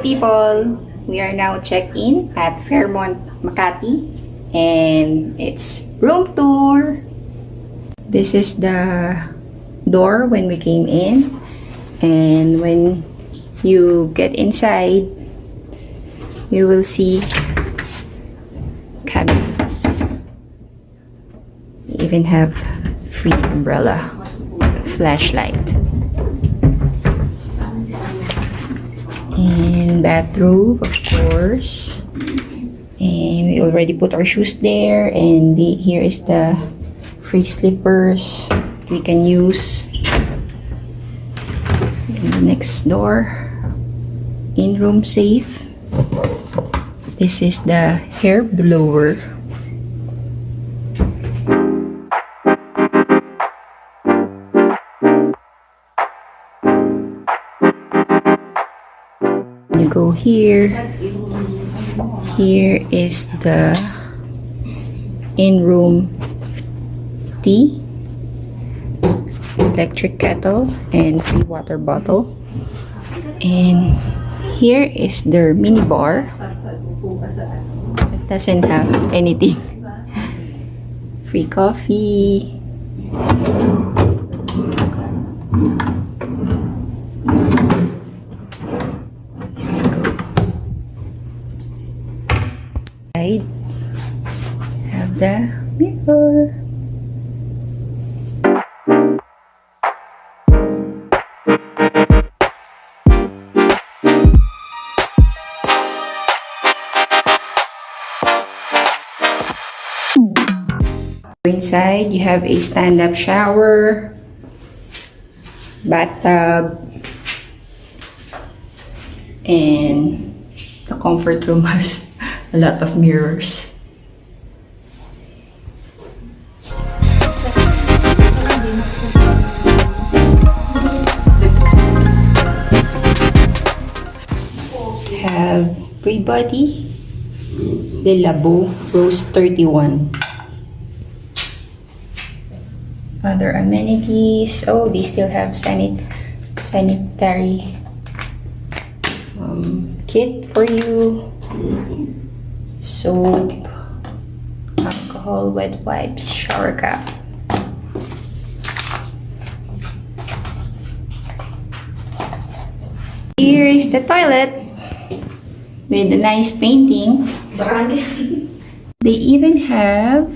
people! We are now checked-in at Fairmont, Makati, and it's room tour. This is the door when we came in, and when you get inside, you will see cabinets. We even have free umbrella, flashlight. And bathroom, of course. And we already put our shoes there. And here is the free slippers we can use. And the next door, in-room safe. This is the hair blower. You go here. Here is the in-room tea, electric kettle, and free water bottle. And here is their mini bar. It doesn't have anything. Free coffee. Have the mirror. Inside, you have a stand-up shower, bathtub, and the comfort room has a lot of mirrors. Have pre-body, Le Labo, Rose 31. Other amenities. Oh, they still have sanitary kit for you. Soap, alcohol, wet wipes, shower cap. Here is the toilet with a nice painting. They even have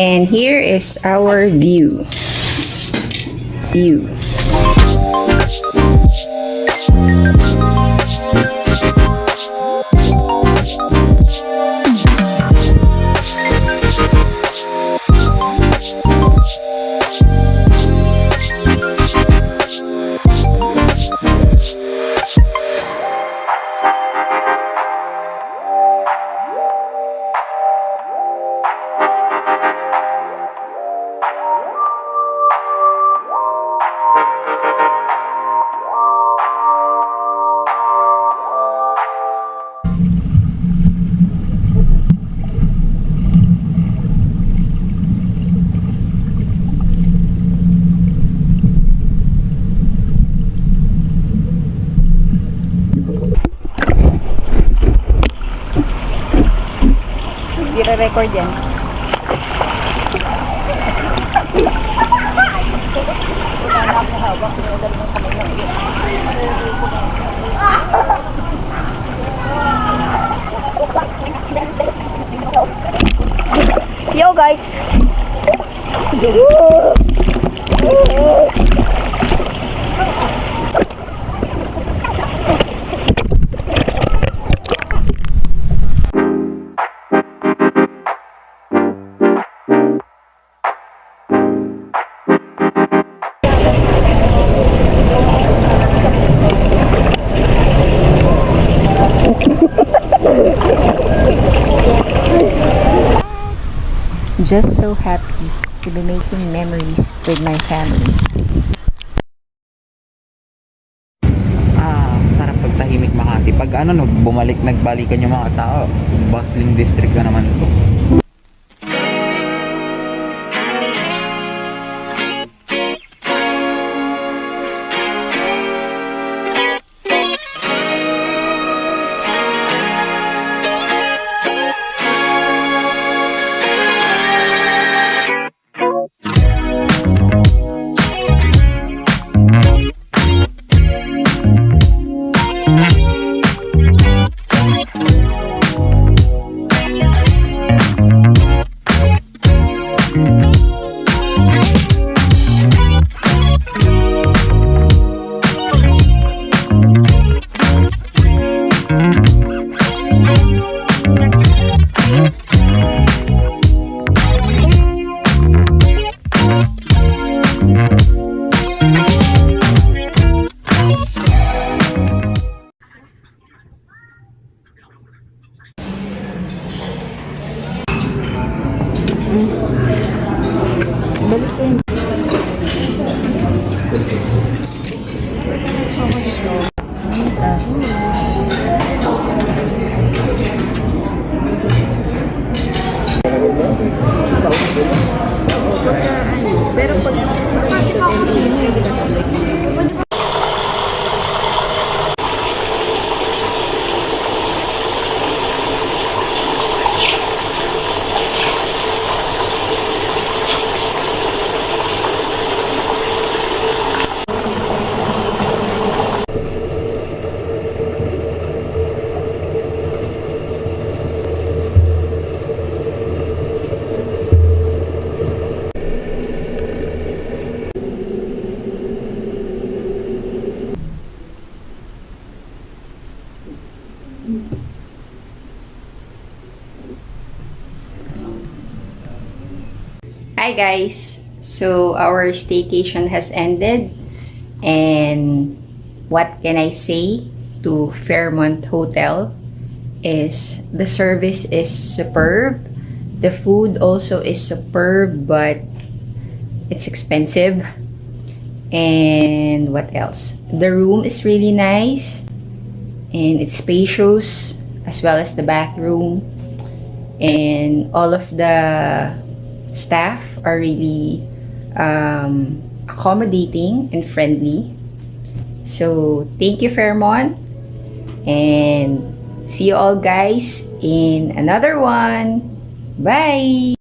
and here is our view. Record yan. Yo guys. Just so happy to be making memories with my family. Sarap pagtahimik Makati. Pag nagbalikan yung mga tao, bustling district na naman ito. Hi guys! So our staycation has ended, and what can I say to Fairmont Hotel is the service is superb. The food also is superb, but it's expensive. And what else? The room is really nice and it's spacious, as well as the bathroom, and all of the staff are really accommodating and friendly. So thank you, Fairmont, and see you all guys in another one. Bye.